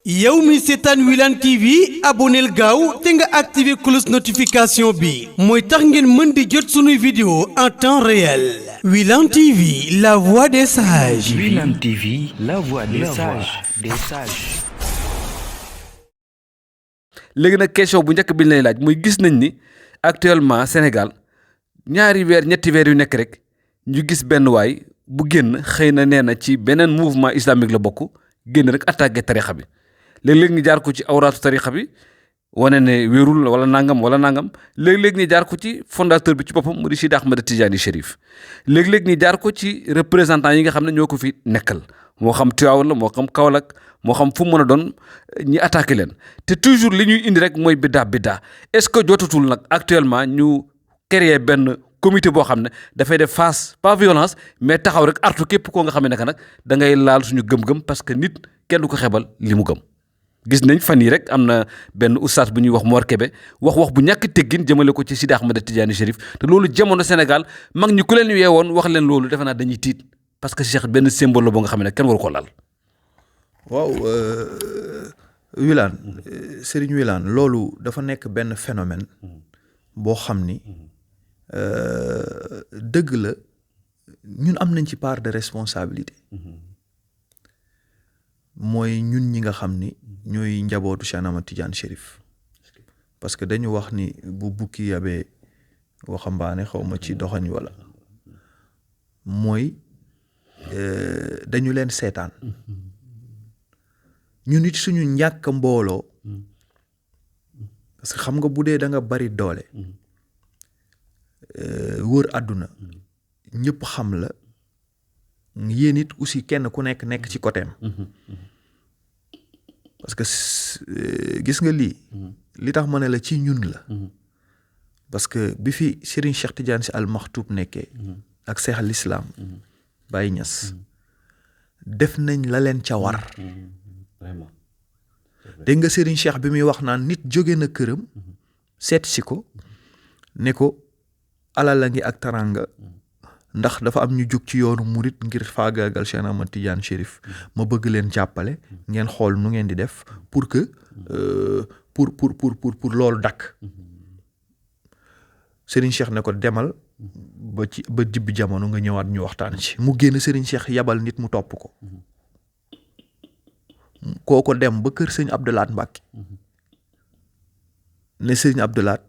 yow mi seetaan Wilane TV abonneel gaaw te nga activé cloche notification bi mooy tax ngeen mën di jot sunuy vidéo en temps réel. Wilane TV, la voix des sages. Wilane TV, la voix des sages. léegi nag question bu njëkk bi ñu lay laaj muy gis nañ ni actuellement Sénégal ñaari weer ñetti weer yu nekk rek ñu gis benn waay bu génn xëy na nee na ci beneen mouvement islamique la bokk génn rek attaqué tarixa bi léeg-léeg ñu jaar ko ci awraatu tarixa bi wane ne wérul wala nangam léeg-léeg ñu jaar ko ci fondateur bi ci boppam mu di Sidi Ahmed Tidiane Chérif léeg-léeg ñu jaar ko ci représentant yi nga xam ne ñoo ko fi nekkal moo xam Tivaouane la moo xam Kaolack moo xam fu mu mën a doon ñi attaqué leen te toujours li ñuy indi rek mooy biddaa est-ce que jotatul nag actuellement ñu créer benn comité boo xam ne dafay def face pas violence mais taxaw rek artu képp koo nga xam ne nag da ngay laal suñu gëm-gëm parce que nit kenn du ko xebal li mu gëm. gis nañ fan yi rek am na benn oustaz bu ñuy wax Mor Kébé wax bu ñàkk teggin jëmale ko ci Sidi Ahmed Tidiane Chérif te loolu jamono Sénégal mag ñi ku leen yeewoon wax leen loolu defe naa dañuy tiit parce que Cheikh benn symbole la boo nga xam ne kenn waru ko laal. waaw Wilane Serigne Wilane loolu dafa nekk benn phénomène boo xam ni dëgg la ñun am nañ ci part de responsabilité mooy ñun ñi nga xam ni ñooy njabootu Cheikh Ahmed Tidiane Chérif parce que dañu wax ni bu bukki yabee waxambaane xaw ma ci doxañ wala mooy dañu leen seetaan ñu nit suñu ñàkk mbooloo parce que xam nga bu dee da nga bari doole wër àdduna ñëpp xam la yéen it aussi kenn ku nekk ci côtéem parce que gis nga li tax ma ne la ci ñun la parce que bi fi Serigne Cheikh Tidiane Sy Al Maktoum nekkee ak Cheikh al Islam Baye Niass def nañ la leen ca war vraiment dégg nga Serigne Cheikh bi muy wax naan nit jóge na këram seet si ko ne ko alal la ngi ak taranga ndax dafa am ñu jóg ci yoonu murit ngir faagaagal Cheikh Ahmed Tidiane Chérif ma bëgg leen jàppale ngeen xool nu ngeen di def pour que pour loolu dakk Serigne Cheikh ne ko demal ba jibbi jamono nga ñëwaat ñu waxtaan ci mu génn Serigne Cheikh yabal nit mu topp ko kooko dem ba kër sëñ Abdoulaat Mbàkke ne sëñ Abdoulaat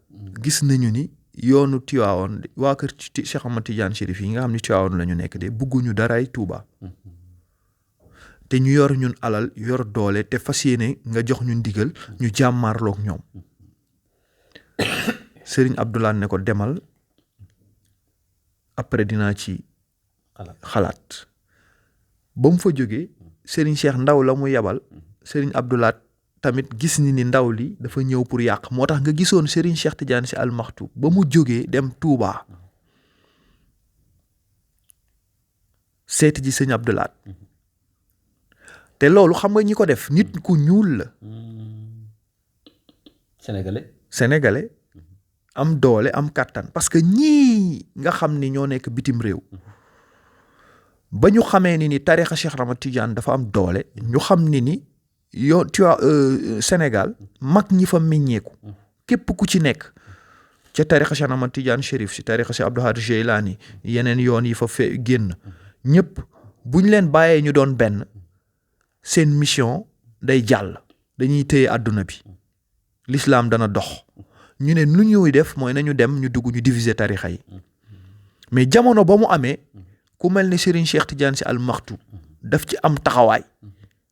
gis nañu ni yoonu Tiwaawoon waa kër Cheikh Ahmed Tidiane Chérif yi nga xam ni Tiwaawoon la ñu nekk de bugguñu daraay Tuuba te ñu yor ñun alal yor doole te fas yéene nga jox ñu ndigal ñu jàmmaarloog ñoom sëriñ Abdoulaat ne ko demal après dinaa ci xalaat ba mu fa jógee Serigne Cheikh ndaw la mu yabal Serigne Abdoulaat tamit gis ni ndaw li dafa ñëw pour yàq moo tax nga gisoon Serigne Cheikh Tidiane Sy Al Maktoum ba mu jógee dem Touba seeti ji sëñ Abdoulaat te loolu xam nga ñi ko def nit ku ñuul la sénégalais am doole am kàttan parce que ñii nga xam ni ñoo nekk bitim réew ba ñu xamee ni tarikha Cheikh Ahmed Tidiane dafa am doole ñu xam ni yoon Sénégal mag ñi fa meññeeku képp ku ci nekk ca tarikha Cheikh Ahmed Tidiane Chérif si tarikha Cheikh Abdou Khadre Jeylani yeneen yoon yi fa génn ñëpp bu ñu leen bàyyee ñu doon benn seen mission day jàll dañuy téye àdduna bi l'islam dana dox ñu ne lu ñuy def mooy nañu dem ñu dugg ñu diviser tarikha yi mais jamono ba mu amee ku mel ni Serigne Cheikh Tidiane Sy Al Maktoum daf ci am taxawaay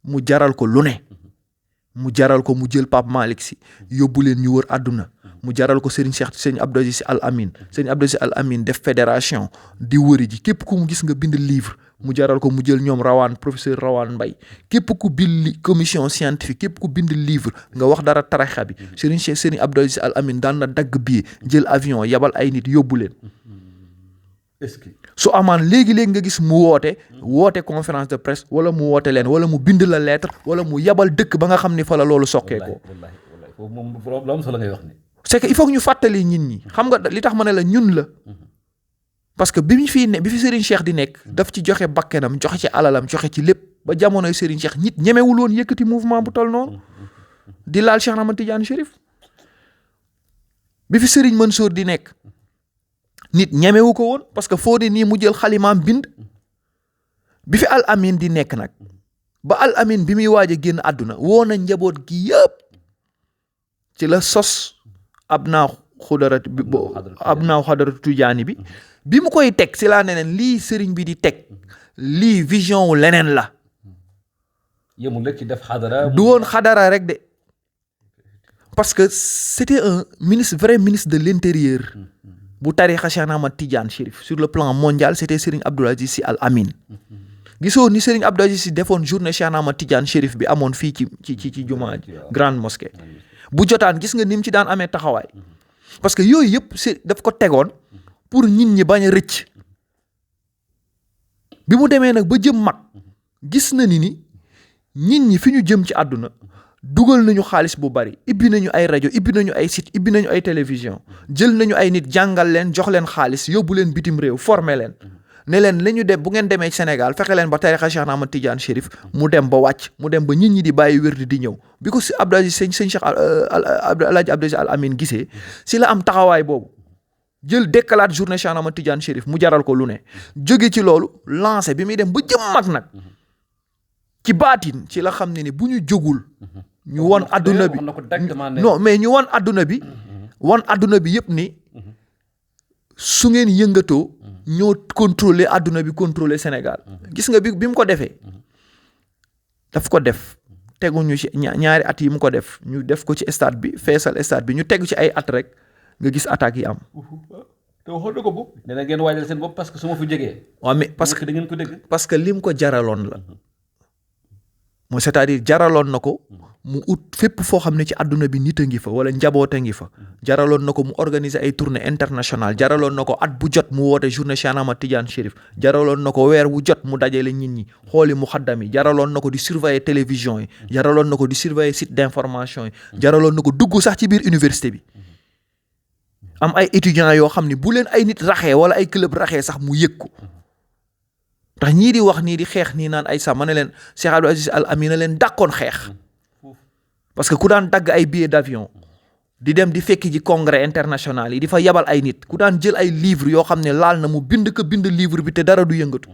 mu jaral ko lu ne mu jaral ko mu jël Pape Malick Sy yóbbu leen ñu wër àdduna mu jaral ko Serigne Cheikh sëñ Abdou Aziz Sy Al Amine sëñ Abdou Aziz Sy Al Amine def fédération di wëri ji képp ku mu gis nga bind livre mu jaral ko mu jël ñoom rawaan professeur Rawaan Mbay képp ku bind commission scientifique képp ku bind livre nga wax dara tarikha bi Serigne Abdou Aziz Sy Al Amine daan na dagg billet jël avion yabal ay nit yóbbu leen su amaan léegi-léegi nga gis mu woote conférence de presse wala mu woote leen wala mu bind la lettre wala mu yabal dëkk ba nga xam ni fa la loolu sokkee ko c'est que il faut que ñu fàttali nit ñi xam nga li tax ma ne la ñun la parce que bi fi Serigne Cheikh di nekk daf ci joxe bakkenam joxe ci alalam joxe ci lépp ba jamonoy Serigne Cheikh nit ñemewul woon yëkkati mouvement bu toll noonu di laal Cheikh Ahmad Tidiane Chérif bi fi Serigne Mansour di nekk nit ñemewu ko woon parce que foo de nii mu jël xalimaam bind bi fi al amin di nekk nag ba al amin bi muy waaj a génn àdduna woo na njaboot gi yëpp ci la sos ab naaw xadaratu Tijaani bi mu koy teg si laa ne leen lii sëriñ bi di teg lii vision wu leneen la yëmul rek ci def xadara du woon xadara rek de parce que c'était un vrai ministre de l'intérieur bu tarikha Cheikh Ahmad Tidiane Chérif sur le plan mondial c'était Serigne Abdoul Aziz Sy Al Amine gisoo ni Serigne Abdoul Aziz Sy defoon journée Cheikh Ahmad Tidiane Chérif bi amoon fii ci jumaa grande mosquée bu jotaan gis nga ni mu ci daan amee taxawaay parce que yooyu yëpp daf ko tegoon pour nit ñi bañ a rëcc bi mu demee nag ba jëm mag gis na ni nit ñi fi ñu jëm ci àdduna dugal nañu xaalis bu bari ibbi nañu ay rajo ibbi nañu ay site ibbi nañu ay télévision jël nañu ay nit jàngal leen jox leen xaalis yóbbu leen bitim réew former leen ne leen la ñu dem bu ngeen demee Sénégal fexe leen ba tarikha Cheikh Ahmad Tidiane Chérif mu dem ba wàcc mu dem ba nit ñi di bàyyi wér di ñëw bi ko si Abdou Aziz sëñ Cheikh Alaaji Abdou Aziz Al Amine gisee si la am taxawaay boobu jël décalate journée Cheikh Ahmad Tidiane Chérif mu jaral ko lu ne jóge ci loolu lancé bi muy dem ba jëm mag nag ci baatin ci la xam ne ni bu ñu jógul ñu won adduna bi non mais ñu won adduna bi yëpp ni su ngeen yëngatoo ñoo contrôler adduna bi contrôler Sénégal gis nga bi mu ko defee daf ko def teguñu ci ñaari at yi mu ko def ñu def ko ci stade bi feesal stade bi ñu tegu ci ay at rek nga gis attaques yi am. te waxoon na ko bu nee na ngeen waajal seen bopp parce que su ma fi jógee. waaw mais parce que da ngeen ko dégg. parce que lim ko jaraloon la mooy c'est-à-dire jaraloon na ko mu ut fépp foo xam ne ci àdduna bi nit a ngi fa wala njaboot a ngi fa jaraloon na ko mu organiser ay tournée internationale jaraloon na ko at bu jot mu woote journée Cheikh Ahmad Tidiane Chérif jaraloon na ko weer wu jot mu dajale nit ñi xooli mu xaddam yi jaraloon na ko di surveiller télévision yi jaraloon na ko di surveiller site d'information yi jaraloon na ko dugg sax ci biir université bi am ay étudiants yoo xam ne bu leen ay nit raxee wala ay club raxee sax mu yëg ko ndax ñii di wax nii di xeex nii naan ay sax ma ne leen Cheikh Abdou Aziz Al Amine leen dàkkoon xeex parce que ku daan dagg ay billets d'avion di dem di fekki ji congrès international yi di fa yabal ay nit ku daan jël ay livres yoo xam ne laal na mu bind livre bi te dara du yëngatu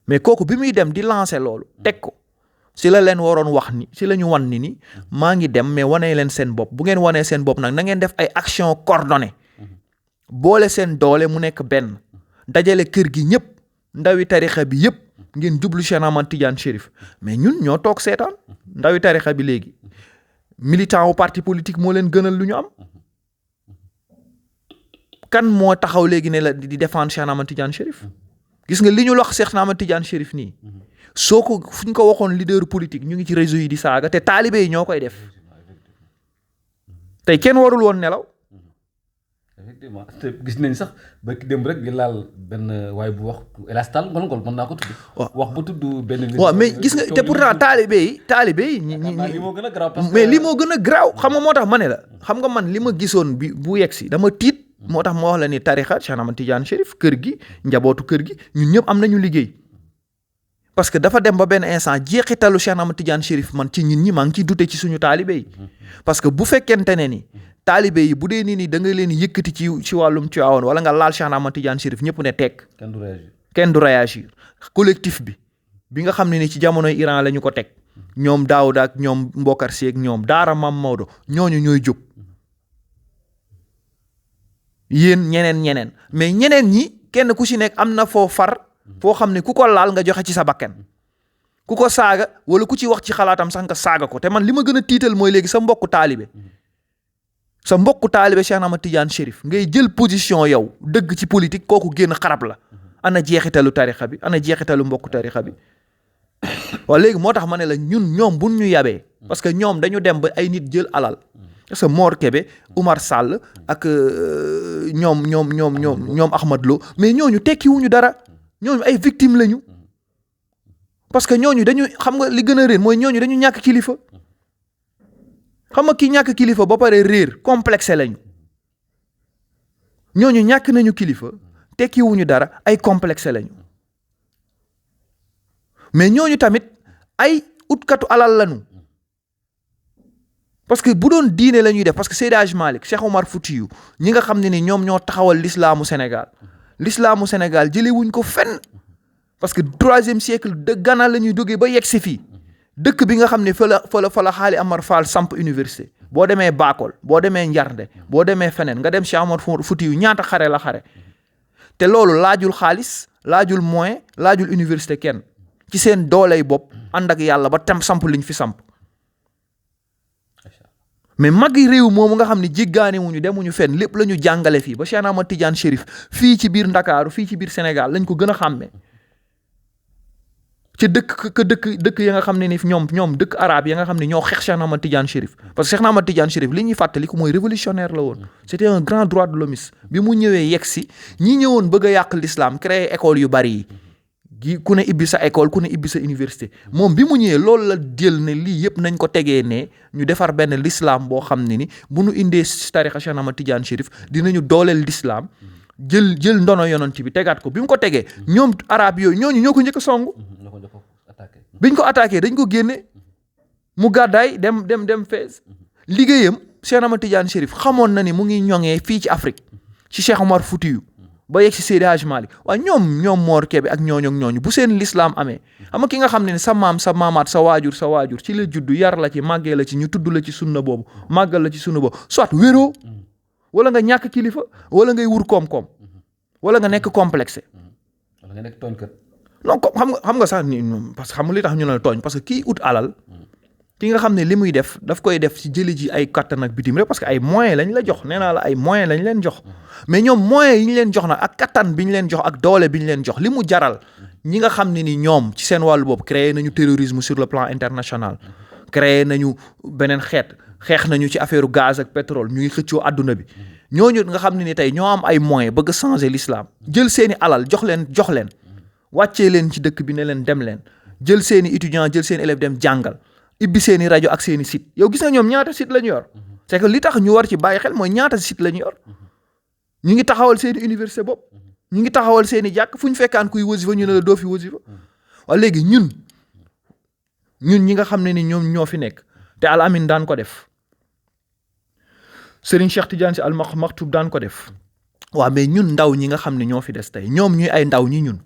mais kooku bi muy dem di lancer loolu teg ko si la leen waroon wax ni si la ñu wan ni maa ngi dem mais wanee leen seen bopp bu ngeen wanee seen bopp nag na ngeen def ay action coordonnée boole seen doole mu nekk benn dajale kër gi ñëpp ndawi tarikha bi yëpp ngeen jublu Cheikh Ahmad Tidiane Chérif mais ñun ñoo toog seetaan ndawi tarikha bi léegi militant wu parti politique moo leen gënal lu ñu am kan moo taxaw léegi ne la di défendre Cheikh Ahmad Tidiane Chérif gis nga li ñu wax Cheikh Ahmad Tidiane Chérif nii soo ko fu ñu ko waxoon leader politique ñu ngi ci réseau yi di saaga te taalibe yi ñoo koy def tey kenn warul woon nelaw. effectivement te gis nañ sax ba dem rek di laal benn waay bu wax elastal ngol mën naa ko tudd. wax bu tudd benn. waaw mais gis nga te pourtant taalibe yi ñi lii moo gën a garaaw mais lii moo gën a garaaw xam nga moo tax ma ne la xam nga man li ma gisoon bi bu yegg si dama tiit moo tax ma wax la ni tarikha Cheikh Ahmad Tidiane Chérif kër gi njabootu kër gi ñun ñëpp am nañu liggéey parce que dafa dem ba benn instant jeexitalu Cheikh Ahmad Tidiane Chérif man ci ñun ñi maa ngi ciy dute ci suñu taalibe yi parce que bu fekkente ne ni taalibe yi bu dee nii da nga leen yëkkati ci wàllum Tiwaawan wala nga laal Cheikh Ahmad Tidiane Chérif ñëpp ne tekk kenn du réagir collectif bi nga xam ne ni ci jamonoy Iran la ñu ko teg ñoom Daouda ak ñoom Mbokar Sy ak ñoom Daara Mam Maodo ñooñu ñooy jóg yéen ñeneen mais ñeneen ñi kenn ku ci nekk am na foo far foo xam ne ku ko laal nga joxe ci sa bakkan ku ko saaga wala ku ci wax ci xalaatam sax nga saaga ko te man li ma gën a tiital mooy léegi sa mbokku taalibe Cheikh Ahmad Tidiane Chérif ngay jël position yow dëgg ci politique kooku génn xarab la ana jeexitalu tarikha bi ana jeexitalu mbokku tarikha bi waaw léegi moo tax ma ne la ñoom buñ ñu yabee parce que ñoom dañu dem ba ay nit jël alal parce que Mor Kébé Oumar Sall ak ñoom Ahmad Lo mais ñooñu tekkiwuñu dara ñooñu ay victimes lañu parce que ñooñu dañu xam nga li gën a réer mooy ñooñu dañu ñàkk kilifa xam nga ki ñàkk kilifa ba pare réer complexe lañu ñooñu ñàkk nañu kilifa tekkiwuñu dara ay complexe lañu mais ñooñu tamit ay utkatu alal lañu parce que bu doon diine la ñuy def parce que Seydi Hadji Malick Cheikh Omar Foutiyou ñi nga xam ne ni ñoom ñoo taxawal l'islaamu Sénégal jëlee wuñ ko fenn parce que 3e siècle de Ghana la ñuy jógee ba yegg si fii dëkk bi nga xam ne fa la Xaali Amar Fall samp université boo demee Bakol boo demee Njarnde boo demee feneen nga dem Cheikh Omar Foutiyou ñaata xare la xare te loolu laajul xaalis laajul moyen laajul université kenn ci seen dooley bopp ànd ak yàlla ba tam samp liñ fi samp mais magi réew moomu nga xam ne jéggaane wuñu demuñu fenn lépp la ñu jàngale fii ba Cheikh Ahmad Tidiane Chérif fii ci biir Ndakaaru fii ci biir Sénégal lañ ko gën a xàmmee ci dëkk ya nga xam ne ni ñoom dëkk arabe ya nga xam ne ñoo xeex Cheikh Ahmad Tidiane Chérif parce que Cheikh Ahmad Tidiane Chérif li ñuy fàttali ko mooy révolutionnaire la woon c'était un grand droit de l'homme bi mu ñëwee yegg si ñi ñëwoon bëgg a yàq l'islam créer école yu bari yi ku ne ibbi sa école ku ne ibbi sa université moom bi mu ñëwee loolu la jël ne lii yëpp nañ ko tegee ne ñu defar benn l'islam boo xam ne ni bu ñu indee tarikha Cheikh Ahmad Tidiane Chérif dinañu dooleel l'islam jël ndono yonent bi tegaat ko bi mu ko tegee ñoom arabe yooyu ñoo ko njëkk a song biñ ko attaqué dañ ko génne mu gàddaay dem Fès liggéeyam Cheikh Ahmad Tidiane Chérif xamoon na ni mu ngi ñoŋee fii ci Afrique ci Cheikh Omar Foutiyou ba yegg si Seydi Hadji Malick waaye ñoom Mor Kébé ak ñooñu bu seen l'islam amee xam nga ki nga xam ne sa maam sa maamaat sa waajur ci la juddu yar la ci màggee la ci ñu tudd la ci sunna boobu màggal la ci sunna boobu soit wéroo wala nga ñàkk kilifa wala ngay wur koom-koom wala nga nekk complexé wala nga nekk tooñkat non xam nga sax ni parce que xam nga li tax ñu la tooñ parce que kii ut alal ki nga xam ne li muy def daf koy def ci jëli ji ay kattan ak bitim rek parce que ay moyens lañ la jox nee naa la ay moyens lañ leen jox mais ñoom moyens yi ñu leen jox nag ak kattan bi ñu leen jox ak doole bi ñu leen jox li mu jaral ñi nga xam ne ni ñoom ci seen wàllu boobu créé nañu terrorisme sur le plan international créé nañu beneen xeex nañu ci affaire gaz ak pétrole ñu ngi xëccoo adduna bi ñooñu nga xam ne ni tey ñoo am ay moyens bëgg changer l'islam jël seeni alal jox leen wàccee leen ci dëkk bi ne leen dem leen jël seeni étudiants jël seeni élèves dem jàngal ibbi seeni rajo ak seeni site yow gis nga ñoom ñaata site la ñu yor c'est que li tax ñu war ci bàyyi xel mooy ñaata site la ñu yor ñu ngi taxawal seeni université bopp ñu ngi taxawal seeni jàkk fu ñu fekkaan kuy wasifa ñu ne la doo fi wasifa waaye léegi ñun ñi nga xam ne ni ñoom ñoo fi nekk te Al Amine daan ko def Serigne Cheikh Tidiane Sy Al Maktoum daan ko def waaw mais ñun ndaw ñi nga xam ne ñoo fi des tey ñoom ñuy ay ndaw ñi ñun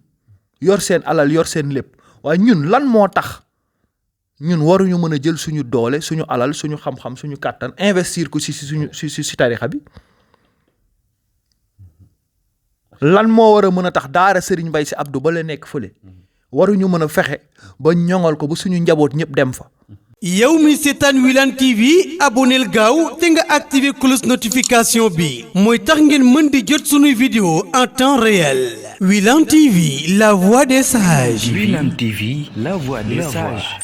yor seen alal yor seen lépp waaye ñun lan moo tax ñun waruñu mën a jël suñu doole suñu alal suñu xam-xam suñu kàttan investir ko si tarixa bi lan moo war a mën a tax daara Serigne Mbaye Sy Abdou ba la nekk fële waruñu mën a fexe ba ñoŋal ko ba suñu njaboot ñëpp dem fa. yow mi seetaan Wilane TV aboneel gaaw te nga activer cloche notification bi mooy tax ngeen mën di jot sunuy vidéo en temps réel. Wilane TV, la voix des sages. Wilane TV, la voix des sages.